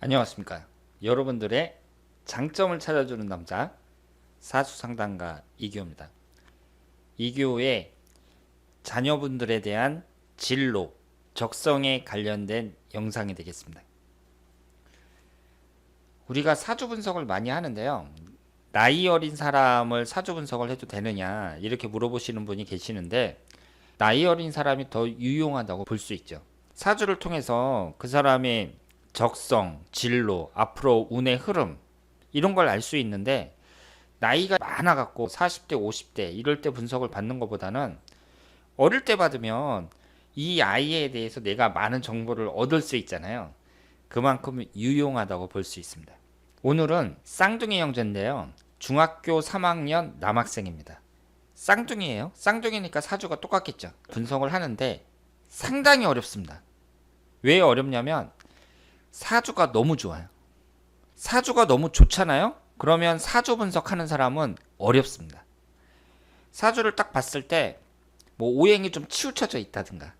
안녕하십니까. 여러분들의 장점을 찾아주는 남자 사수상담가 이규호입니다. 이규호의 자녀분들에 대한 진로, 적성에 관련된 영상이 되겠습니다. 우리가 사주 분석을 많이 하는데요. 나이 어린 사람을 사주 분석을 해도 되느냐 이렇게 물어보시는 분이 계시는데, 나이 어린 사람이 더 유용하다고 볼 수 있죠. 사주를 통해서 그 사람의 적성, 진로, 앞으로 운의 흐름 이런 걸 알 수 있는데, 나이가 많아갖고 40대, 50대 이럴 때 분석을 받는 것보다는 어릴 때 받으면 이 아이에 대해서 내가 많은 정보를 얻을 수 있잖아요. 그만큼 유용하다고 볼 수 있습니다. 오늘은 쌍둥이 형제인데요. 중학교 3학년 남학생입니다. 쌍둥이에요. 쌍둥이니까 사주가 똑같겠죠. 분석을 하는데 상당히 어렵습니다. 왜 어렵냐면 사주가 너무 좋아요. 사주가 너무 좋잖아요. 그러면 사주 분석하는 사람은 어렵습니다. 사주를 딱 봤을 때 뭐 오행이 좀 치우쳐져 있다든가,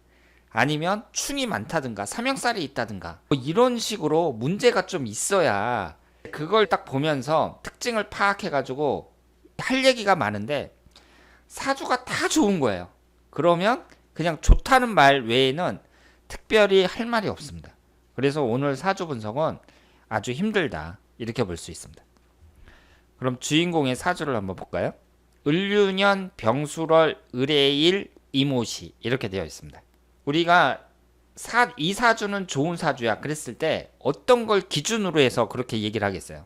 아니면 충이 많다든가, 삼형살이 있다든가, 뭐 이런 식으로 문제가 좀 있어야 그걸 딱 보면서 특징을 파악해가지고 할 얘기가 많은데, 사주가 다 좋은 거예요. 그러면 그냥 좋다는 말 외에는 특별히 할 말이 없습니다. 그래서 오늘 사주 분석은 아주 힘들다 이렇게 볼 수 있습니다. 그럼 주인공의 사주를 한번 볼까요? 을유년 병술월 을해일 이모시 이렇게 되어 있습니다. 우리가 이 사주는 좋은 사주야 그랬을 때 어떤 걸 기준으로 해서 그렇게 얘기를 하겠어요?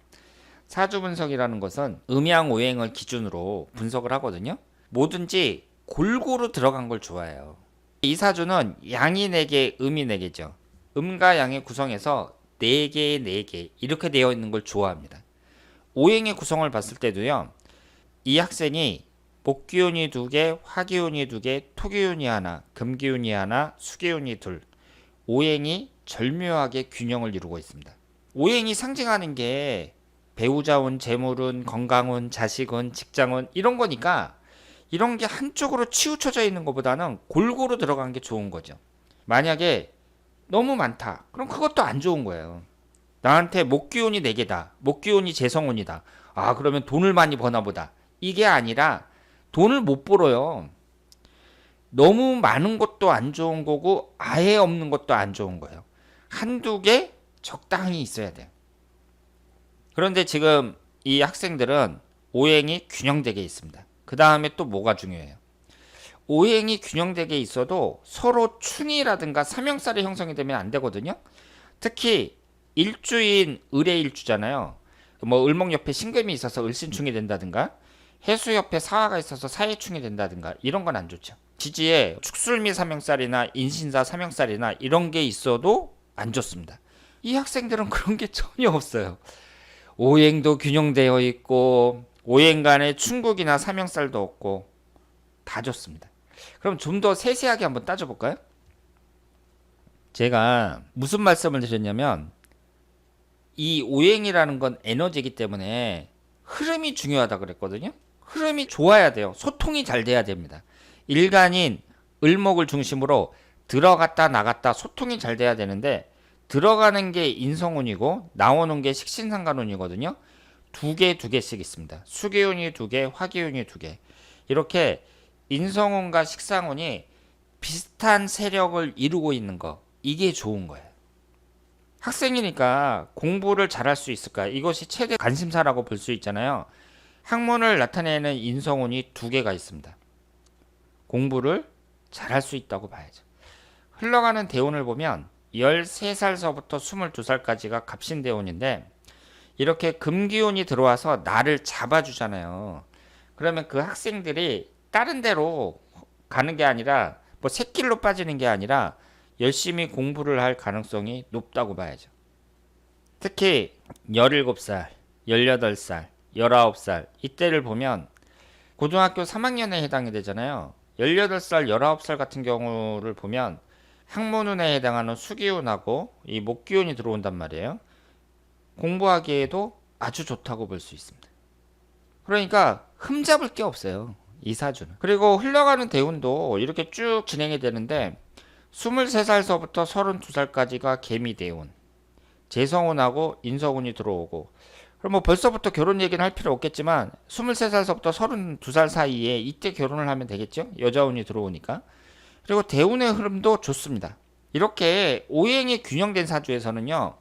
사주 분석이라는 것은 음양오행을 기준으로 분석을 하거든요. 뭐든지 골고루 들어간 걸 좋아해요. 이 사주는 양이 4개, 음이 4개죠. 음과 양의 구성에서 4개, 4개 이렇게 되어 있는 걸 좋아합니다. 오행의 구성을 봤을 때도요. 이 학생이 목기운이 2개, 화기운이 2개, 토기운이 하나, 금기운이 하나, 수기운이 둘, 오행이 절묘하게 균형을 이루고 있습니다. 오행이 상징하는 게 배우자운, 재물운, 건강운, 자식운, 직장운 이런 거니까 이런 게 한쪽으로 치우쳐져 있는 것보다는 골고루 들어간 게 좋은 거죠. 만약에 너무 많다. 그럼 그것도 안 좋은 거예요. 나한테 목기운이 4개다. 목기운이 재성운이다. 아, 그러면 돈을 많이 버나 보다. 이게 아니라 돈을 못 벌어요. 너무 많은 것도 안 좋은 거고 아예 없는 것도 안 좋은 거예요. 한두 개 적당히 있어야 돼요. 그런데 지금 이 학생들은 오행이 균형되게 있습니다. 그 다음에 또 뭐가 중요해요? 오행이 균형되게 있어도 서로 충이라든가 삼형살이 형성이 되면 안 되거든요. 특히 일주인 을의 일주잖아요. 뭐 을목 옆에 신금이 있어서 을신충이 된다든가, 해수 옆에 사화가 있어서 사해충이 된다든가 이런 건 안 좋죠. 지지에 축술미 삼형살이나 인신사 삼형살이나 이런 게 있어도 안 좋습니다. 이 학생들은 그런 게 전혀 없어요. 오행도 균형되어 있고 오행 간에 충국이나 삼형살도 없고 다 좋습니다. 그럼 좀 더 세세하게 한번 따져볼까요? 제가 무슨 말씀을 드렸냐면, 이 오행이라는 건 에너지이기 때문에 흐름이 중요하다 그랬거든요. 흐름이 좋아야 돼요. 소통이 잘 돼야 됩니다. 일간인 을목을 중심으로 들어갔다 나갔다 소통이 잘 돼야 되는데, 들어가는 게 인성운이고 나오는 게 식신상간운이거든요. 2개씩 있습니다. 수기운이 2개, 화기운이 2개. 이렇게 인성운과 식상운이 비슷한 세력을 이루고 있는 거, 이게 좋은 거예요. 학생이니까 공부를 잘할 수 있을까? 이것이 최대 관심사라고 볼 수 있잖아요. 학문을 나타내는 인성운이 2개가 있습니다. 공부를 잘할 수 있다고 봐야죠. 흘러가는 대운을 보면 13살서부터 22살까지가 갑신대운인데, 이렇게 금기운이 들어와서 나를 잡아주잖아요. 그러면 그 학생들이 다른 데로 가는 게 아니라, 뭐 새길로 빠지는 게 아니라 열심히 공부를 할 가능성이 높다고 봐야죠. 특히 17살, 18살, 19살 이때를 보면 고등학교 3학년에 해당이 되잖아요. 18살, 19살 같은 경우를 보면 학문운에 해당하는 수기운하고 이 목기운이 들어온단 말이에요. 공부하기에도 아주 좋다고 볼 수 있습니다. 그러니까 흠잡을 게 없어요, 이 사주는. 그리고 흘러가는 대운도 이렇게 쭉 진행이 되는데, 23살서부터 32살까지가 개미대운, 재성운하고 인성운이 들어오고, 그럼 뭐 벌써부터 결혼 얘기는 할 필요 없겠지만 23살서부터 32살 사이에 이때 결혼을 하면 되겠죠. 여자운이 들어오니까. 그리고 대운의 흐름도 좋습니다. 이렇게 오행이 균형된 사주에서는요,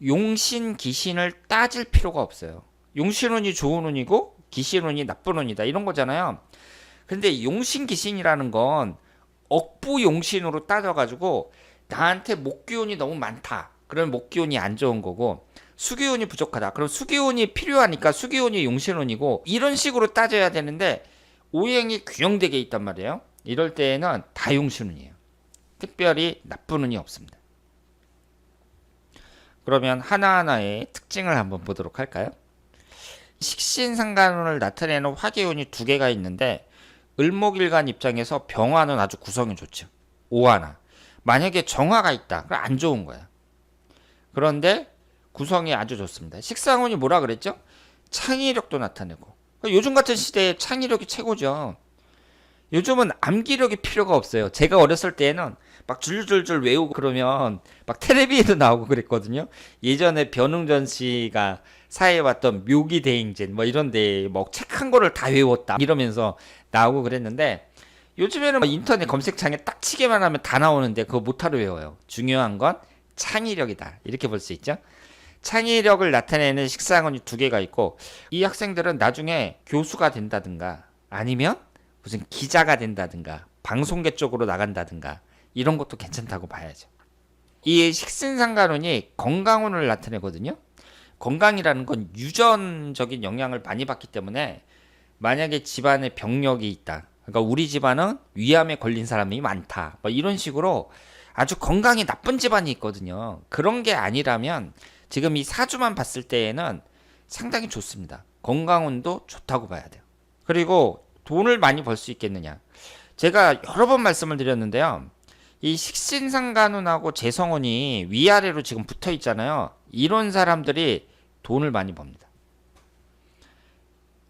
용신, 기신을 따질 필요가 없어요. 용신운이 좋은 운이고 기신운이 나쁜 운이다 이런 거잖아요. 근데 용신, 기신이라는 건 억부 용신으로 따져가지고 나한테 목기운이 너무 많다. 그러면 목기운이 안 좋은 거고, 수기운이 부족하다. 그럼 수기운이 필요하니까 수기운이 용신운이고, 이런 식으로 따져야 되는데 오행이 균형되게 있단 말이에요. 이럴 때에는 다 용신운이에요. 특별히 나쁜 운이 없습니다. 그러면 하나하나의 특징을 한번 보도록 할까요? 식신상간운을 나타내는 화계운이 두 개가 있는데, 을목일간 입장에서 병화는 아주 구성이 좋죠. 오화나. 만약에 정화가 있다. 그럼 안 좋은 거야. 그런데 구성이 아주 좋습니다. 식상운이 뭐라 그랬죠? 창의력도 나타내고. 요즘 같은 시대에 창의력이 최고죠. 요즘은 암기력이 필요가 없어요. 제가 어렸을 때에는 막 줄줄줄 외우고 그러면 막 텔레비에도 나오고 그랬거든요. 예전에 변웅전 씨가 사회해왔던 묘기대행진 뭐 이런데 뭐 책 한 거를 다 외웠다 이러면서 나오고 그랬는데, 요즘에는 인터넷 검색창에 딱 치기만 하면 다 나오는데 그거 못하러 외워요. 중요한 건 창의력이다. 이렇게 볼 수 있죠. 창의력을 나타내는 식상운이 두 개가 있고, 이 학생들은 나중에 교수가 된다든가 아니면 무슨 기자가 된다든가 방송계 쪽으로 나간다든가 이런 것도 괜찮다고 봐야죠. 이 식신상간운이 건강운을 나타내거든요. 건강이라는 건 유전적인 영향을 많이 받기 때문에 만약에 집안에 병력이 있다. 그러니까 우리 집안은 위암에 걸린 사람이 많다. 뭐 이런 식으로 아주 건강이 나쁜 집안이 있거든요. 그런 게 아니라면 지금 이 사주만 봤을 때에는 상당히 좋습니다. 건강운도 좋다고 봐야 돼요. 그리고 돈을 많이 벌 수 있겠느냐. 제가 여러 번 말씀을 드렸는데요. 이 식신상간운하고 재성운이 위아래로 지금 붙어 있잖아요. 이런 사람들이 돈을 많이 법니다.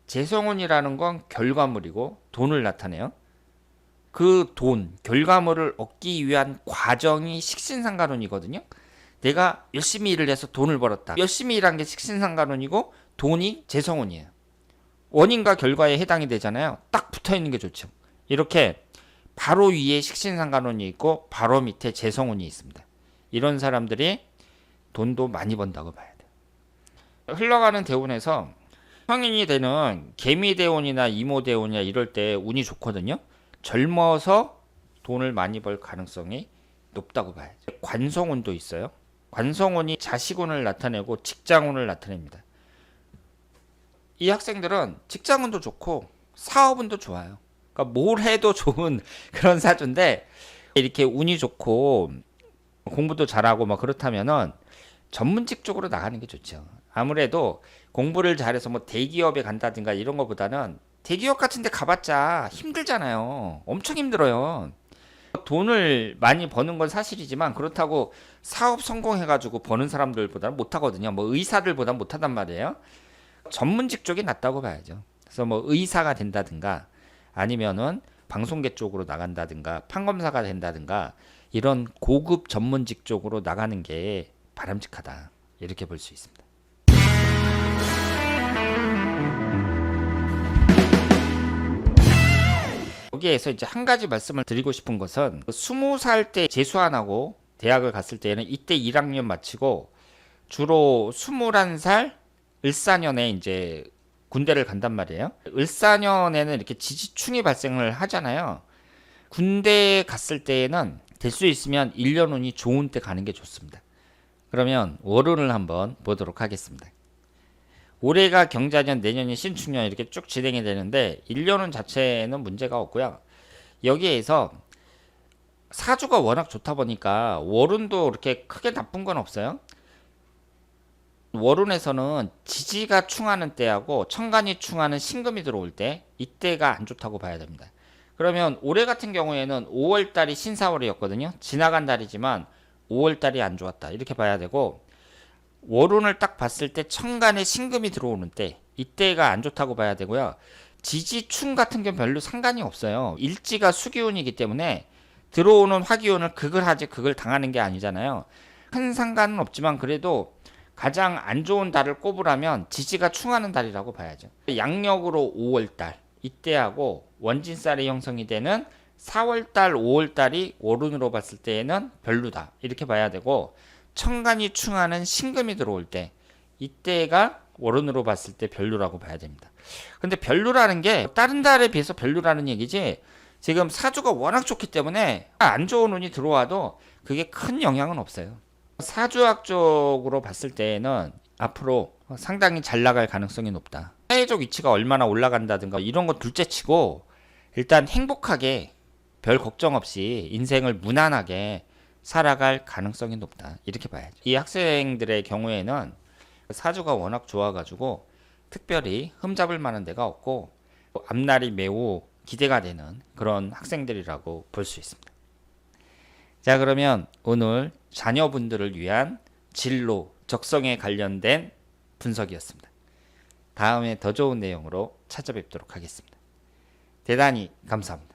재성운이라는 건 결과물이고 돈을 나타내요. 그 돈, 결과물을 얻기 위한 과정이 식신상간운이거든요. 내가 열심히 일을 해서 돈을 벌었다. 열심히 일한 게 식신상간운이고 돈이 재성운이에요. 원인과 결과에 해당이 되잖아요. 딱 붙어 있는 게 좋죠. 이렇게 바로 위에 식신상간운이 있고 바로 밑에 재성운이 있습니다. 이런 사람들이 돈도 많이 번다고 봐야 돼요. 흘러가는 대운에서 성인이 되는 개미대운이나 이모대운이나 이럴 때 운이 좋거든요. 젊어서 돈을 많이 벌 가능성이 높다고 봐야죠. 관성운도 있어요. 관성운이 자식운을 나타내고 직장운을 나타냅니다. 이 학생들은 직장운도 좋고 사업운도 좋아요. 그러니까 뭘 해도 좋은 그런 사주인데, 이렇게 운이 좋고 공부도 잘하고 뭐 그렇다면은 전문직 쪽으로 나가는 게 좋죠. 아무래도 공부를 잘해서 뭐 대기업에 간다든가 이런 것보다는 대기업 같은 데 가봤자 힘들잖아요. 엄청 힘들어요. 돈을 많이 버는 건 사실이지만 그렇다고 사업 성공해가지고 버는 사람들보다는 못하거든요. 뭐 의사들보다는 못하단 말이에요. 전문직 쪽이 낫다고 봐야죠. 그래서 뭐 의사가 된다든가 아니면은 방송계 쪽으로 나간다든가 판검사가 된다든가 이런 고급 전문직 쪽으로 나가는 게 바람직하다. 이렇게 볼 수 있습니다. 여기에서 이제 한 가지 말씀을 드리고 싶은 것은 20살 때 재수안하고 대학을 갔을 때는 이때 1학년 마치고 주로 21살 을사년에 이제 군대를 간단 말이에요. 을사년에는 이렇게 지지충이 발생을 하잖아요. 군대 갔을 때에는 될 수 있으면 1년 운이 좋은 때 가는 게 좋습니다. 그러면 월운을 한번 보도록 하겠습니다. 올해가 경자년, 내년이 신축년 이렇게 쭉 진행이 되는데 1년운 자체는 문제가 없고요. 여기에서 사주가 워낙 좋다 보니까 월운도 이렇게 크게 나쁜 건 없어요. 월운에서는 지지가 충하는 때하고 천간이 충하는 신금이 들어올 때, 이때가 안 좋다고 봐야 됩니다. 그러면 올해 같은 경우에는 5월달이 신사월이었거든요. 지나간 달이지만 5월달이 안 좋았다 이렇게 봐야 되고, 월운을 딱 봤을 때 천간에 신금이 들어오는 때, 이때가 안 좋다고 봐야 되고요. 지지충 같은 경우 별로 상관이 없어요. 일지가 수기운이기 때문에 들어오는 화기운을 극을 하지 극을 당하는 게 아니잖아요. 큰 상관은 없지만 그래도 가장 안 좋은 달을 꼽으라면 지지가 충하는 달이라고 봐야죠. 양력으로 5월달 이때하고 원진살이 형성이 되는 4월달, 5월달이 월운으로 봤을 때에는 별로다 이렇게 봐야 되고, 천간이 충하는 신금이 들어올 때 이때가 월운으로 봤을 때 별로라고 봐야 됩니다. 근데 별로라는 게 다른 달에 비해서 별로라는 얘기지, 지금 사주가 워낙 좋기 때문에 안 좋은 운이 들어와도 그게 큰 영향은 없어요. 사주학적으로 봤을 때에는 앞으로 상당히 잘 나갈 가능성이 높다. 사회적 위치가 얼마나 올라간다든가 이런 거 둘째치고 일단 행복하게 별 걱정 없이 인생을 무난하게 살아갈 가능성이 높다 이렇게 봐야죠. 이 학생들의 경우에는 사주가 워낙 좋아가지고 특별히 흠잡을 만한 데가 없고 앞날이 매우 기대가 되는 그런 학생들이라고 볼 수 있습니다. 자, 그러면 오늘 자녀분들을 위한 진로, 적성에 관련된 분석이었습니다. 다음에 더 좋은 내용으로 찾아뵙도록 하겠습니다. 대단히 감사합니다.